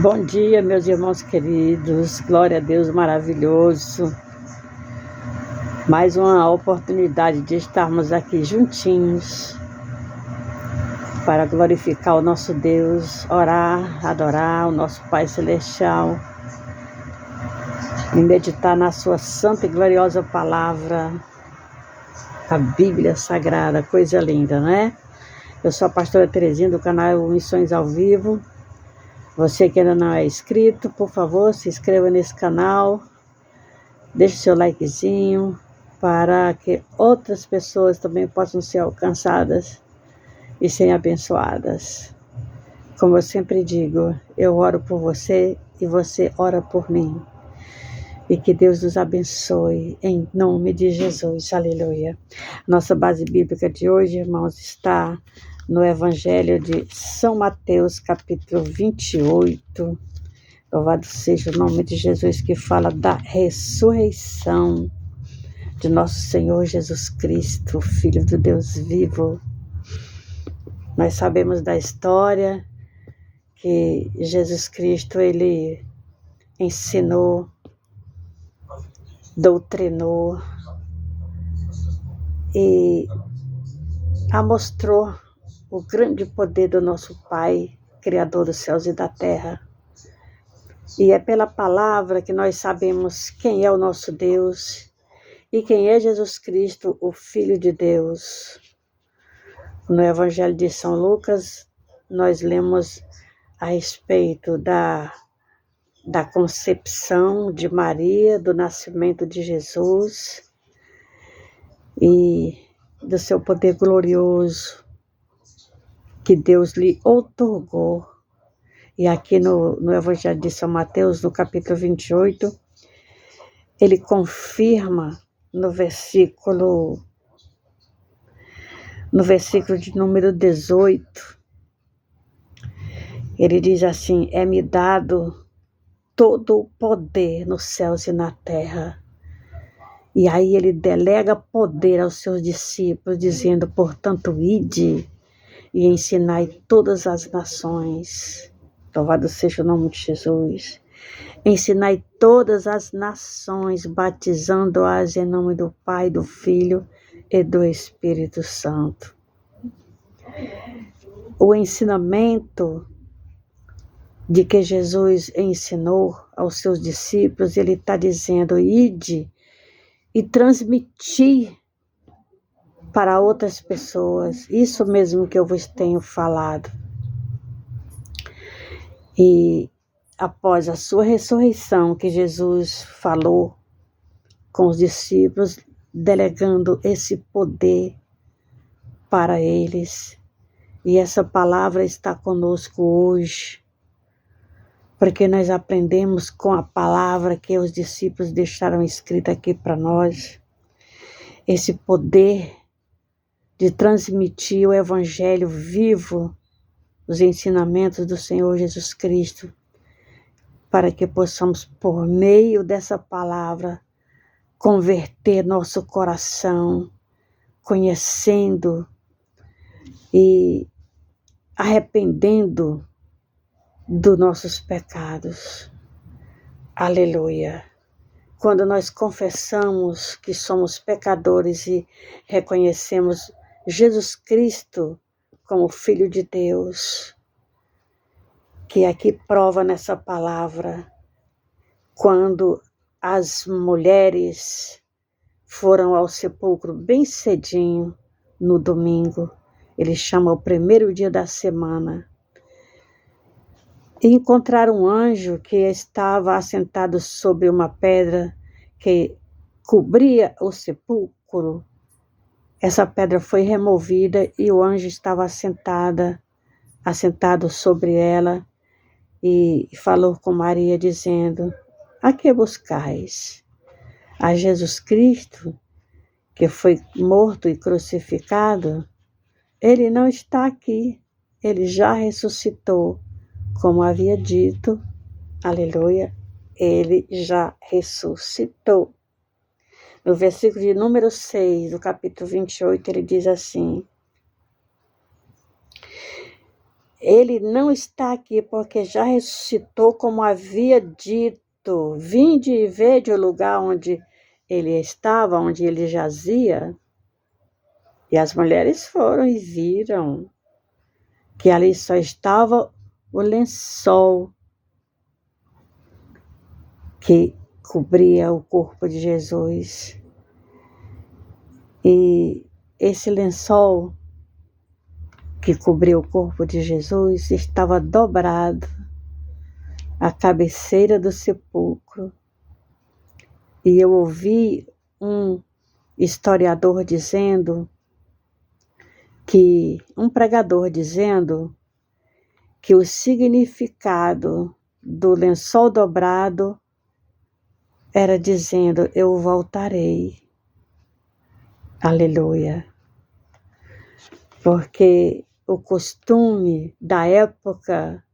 Bom dia, meus irmãos queridos, glória a Deus maravilhoso. Mais uma oportunidade de estarmos aqui juntinhos para glorificar o nosso Deus, orar, adorar o nosso Pai Celestial e meditar na sua santa e gloriosa palavra, a Bíblia Sagrada, coisa linda, né? Eu sou a pastora Terezinha do canal Missões ao Vivo. Você que ainda não é inscrito, por favor, se inscreva nesse canal, deixe seu likezinho para que outras pessoas também possam ser alcançadas e serem abençoadas. Como eu sempre digo, eu oro por você e você ora por mim. E que Deus nos abençoe em nome de Jesus. Aleluia. Nossa base bíblica de hoje, irmãos, está no Evangelho de São Mateus, capítulo 28. Louvado seja o nome de Jesus, que fala da ressurreição de nosso Senhor Jesus Cristo, Filho do Deus vivo. Nós sabemos da história que Jesus Cristo, ele ensinou, doutrinou e mostrou o grande poder do nosso Pai, Criador dos céus e da terra. E é pela palavra que nós sabemos quem é o nosso Deus e quem é Jesus Cristo, o Filho de Deus. No Evangelho de São Lucas, nós lemos a respeito da concepção de Maria, do nascimento de Jesus e do seu poder glorioso que Deus lhe outorgou. E aqui no Evangelho de São Mateus, no capítulo 28, ele confirma no versículo de número 18, ele diz assim: é-me dado todo o poder nos céus e na terra. E aí ele delega poder aos seus discípulos, dizendo: portanto, ide e ensinai todas as nações. Louvado seja o nome de Jesus. Ensinai todas as nações, batizando-as em nome do Pai, do Filho e do Espírito Santo. O ensinamento de que Jesus ensinou aos seus discípulos, ele está dizendo: ide e transmitir para outras pessoas. Isso mesmo que eu vos tenho falado. E após a sua ressurreição, que Jesus falou com os discípulos, delegando esse poder para eles. E essa palavra está conosco hoje, porque nós aprendemos com a palavra que os discípulos deixaram escrita aqui para nós, esse poder de transmitir o Evangelho vivo, os ensinamentos do Senhor Jesus Cristo, para que possamos, por meio dessa palavra, converter nosso coração, conhecendo e arrependendo dos nossos pecados. Aleluia. Quando nós confessamos que somos pecadores e reconhecemos Jesus Cristo como Filho de Deus, que aqui prova nessa palavra, quando as mulheres foram ao sepulcro bem cedinho no domingo, ele chama o primeiro dia da semana, e encontraram um anjo que estava assentado sobre uma pedra que cobria o sepulcro. Essa pedra foi removida e o anjo estava assentado sobre ela e falou com Maria dizendo: a que buscais? A Jesus Cristo, que foi morto e crucificado? Ele não está aqui, ele já ressuscitou. Como havia dito, aleluia, ele já ressuscitou. No versículo de número 6, do capítulo 28, ele diz assim: ele não está aqui porque já ressuscitou, como havia dito. Vinde e vede o lugar onde ele estava, onde ele jazia. E as mulheres foram e viram que ali só estava o lençol que cobria o corpo de Jesus. E esse lençol que cobria o corpo de Jesus estava dobrado à cabeceira do sepulcro. E eu ouvi um historiador dizendo um pregador dizendo que o significado do lençol dobrado era dizendo: eu voltarei. Aleluia. Porque o costume da época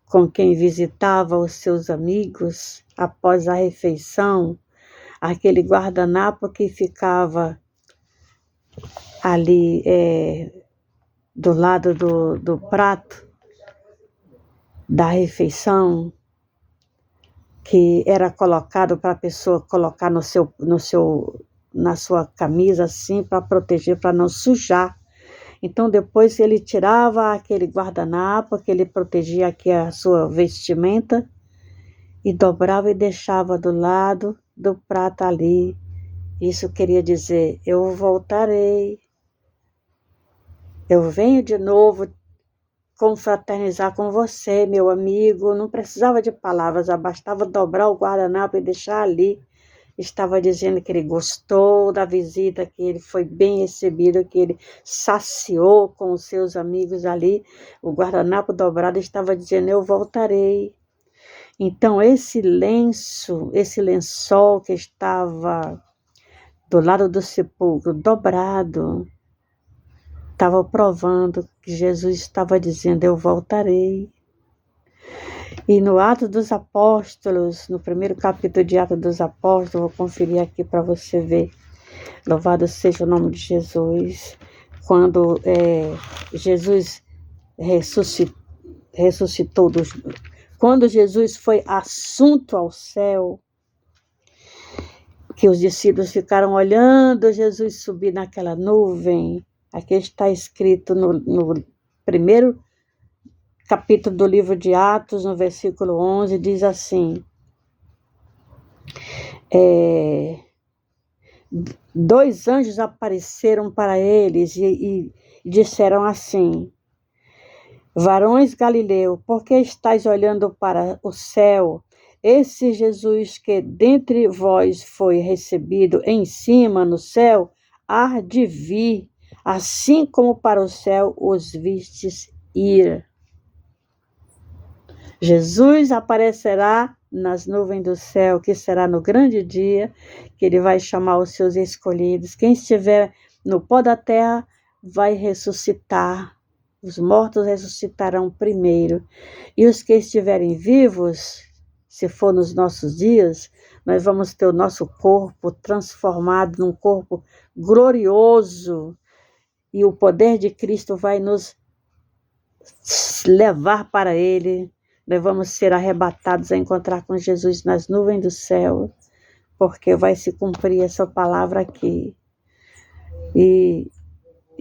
com quem visitava os seus amigos após a refeição, aquele guardanapo que ficava ali do lado do prato da refeição, que era colocado para a pessoa colocar na sua camisa, assim, para proteger, para não sujar. Então, depois ele tirava aquele guardanapo, que ele protegia aqui a sua vestimenta, e dobrava e deixava do lado do prato ali. Isso queria dizer: eu voltarei. Eu venho de novo confraternizar com você, meu amigo. Não precisava de palavras, bastava dobrar o guardanapo e deixar ali. Estava dizendo que ele gostou da visita, que ele foi bem recebido, que ele saciou com os seus amigos ali. O guardanapo dobrado estava dizendo: eu voltarei. Então, esse lençol que estava do lado do sepulcro, dobrado, estava provando que Jesus estava dizendo: eu voltarei. E no Atos dos Apóstolos, no primeiro capítulo de Atos dos Apóstolos, vou conferir aqui para você ver. Louvado seja o nome de Jesus. Quando Jesus ressuscitou quando Jesus foi assunto ao céu, que os discípulos ficaram olhando Jesus subir naquela nuvem. Aqui está escrito no primeiro capítulo do livro de Atos, no versículo 11, diz assim: 2 anjos apareceram para eles e disseram assim: varões Galileu, por que estáis olhando para o céu? Esse Jesus que dentre vós foi recebido em cima no céu, há de vir, assim como para o céu os vistes ir. Jesus aparecerá nas nuvens do céu, que será no grande dia, que ele vai chamar os seus escolhidos. Quem estiver no pó da terra vai ressuscitar. Os mortos ressuscitarão primeiro. E os que estiverem vivos, se for nos nossos dias, nós vamos ter o nosso corpo transformado num corpo glorioso. E o poder de Cristo vai nos levar para Ele. Nós vamos ser arrebatados a encontrar com Jesus nas nuvens do céu, porque vai se cumprir essa palavra aqui. E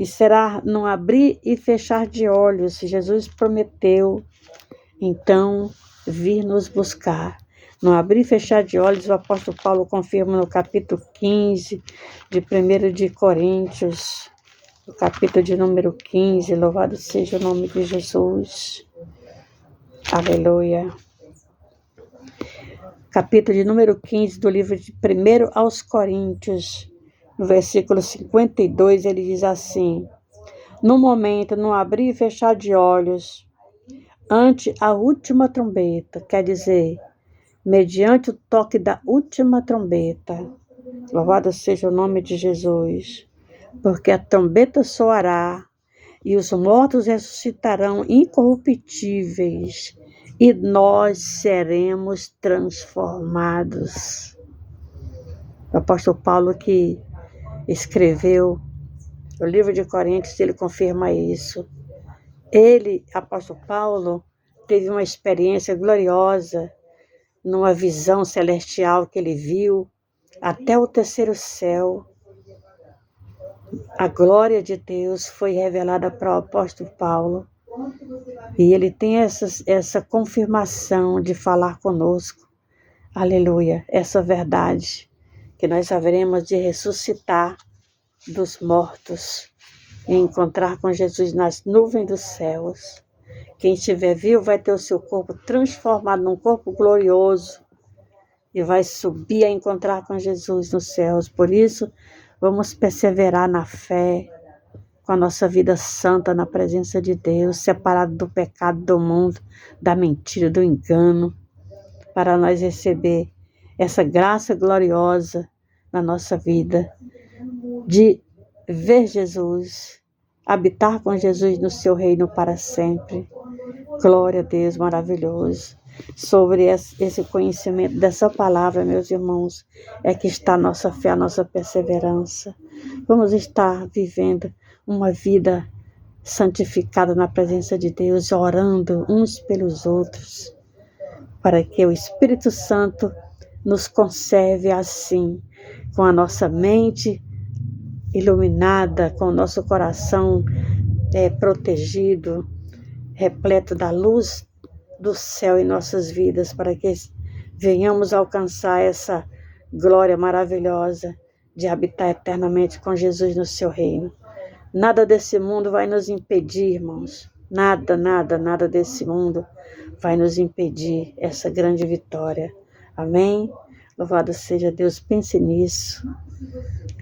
será num abrir e fechar de olhos. Jesus prometeu, então, vir nos buscar. No abrir e fechar de olhos, o apóstolo Paulo confirma no capítulo 15 de 1 de Coríntios, no capítulo de número 15, louvado seja o nome de Jesus. Aleluia. Capítulo de número 15 do livro de 1 aos Coríntios, no versículo 52, ele diz assim: no momento, no abrir e fechar de olhos, ante a última trombeta, quer dizer, mediante o toque da última trombeta, louvado seja o nome de Jesus, porque a trombeta soará e os mortos ressuscitarão incorruptíveis e nós seremos transformados. O apóstolo Paulo, que escreveu o livro de Coríntios, ele confirma isso, Ele, apóstolo Paulo, teve uma experiência gloriosa numa visão celestial que ele viu até o terceiro céu. A glória de Deus foi revelada para o apóstolo Paulo e ele tem essa confirmação de falar conosco. Aleluia, essa verdade, que nós haveremos de ressuscitar dos mortos e encontrar com Jesus nas nuvens dos céus. Quem estiver vivo vai ter o seu corpo transformado num corpo glorioso e vai subir a encontrar com Jesus nos céus. Por isso, vamos perseverar na fé, com a nossa vida santa na presença de Deus, separado do pecado do mundo, da mentira, do engano, para nós receber essa graça gloriosa na nossa vida, de ver Jesus, habitar com Jesus no seu reino para sempre. Glória a Deus, maravilhoso. Sobre esse conhecimento dessa palavra, meus irmãos, é que está a nossa fé, a nossa perseverança. Vamos estar vivendo uma vida santificada na presença de Deus, orando uns pelos outros, para que o Espírito Santo nos conserve assim, com a nossa mente iluminada, com o nosso coração protegido, repleto da luz do céu em nossas vidas, para que venhamos alcançar essa glória maravilhosa de habitar eternamente com Jesus no seu reino. Nada desse mundo vai nos impedir, irmãos. Nada, nada, nada desse mundo vai nos impedir essa grande vitória. Amém? Louvado seja Deus. Pense nisso.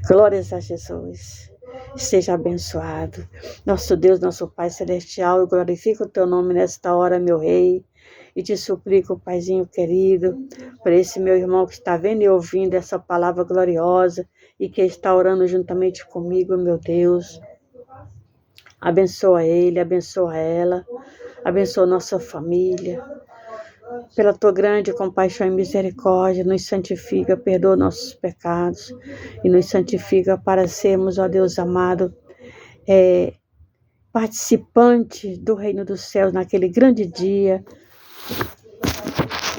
Glórias a Jesus. Seja abençoado. Nosso Deus, nosso Pai Celestial, eu glorifico o teu nome nesta hora, meu Rei, e te suplico, Paizinho querido, por esse meu irmão que está vendo e ouvindo essa palavra gloriosa e que está orando juntamente comigo, meu Deus. Abençoa ele, abençoa ela, abençoa nossa família. Pela tua grande compaixão e misericórdia, nos santifica, perdoa nossos pecados e nos santifica para sermos, ó Deus amado, participante do reino dos céus naquele grande dia.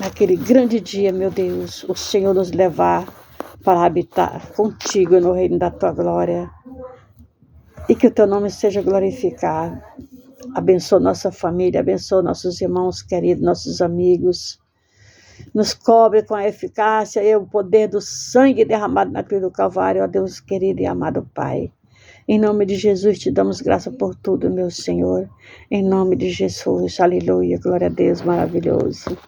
Naquele grande dia, meu Deus, o Senhor nos levar para habitar contigo no reino da tua glória. E que o teu nome seja glorificado. Abençoa nossa família, abençoa nossos irmãos queridos, nossos amigos. Nos cobre com a eficácia e o poder do sangue derramado na cruz do Calvário, ó Deus querido e amado Pai. Em nome de Jesus, te damos graça por tudo, meu Senhor. Em nome de Jesus, aleluia, glória a Deus, maravilhoso.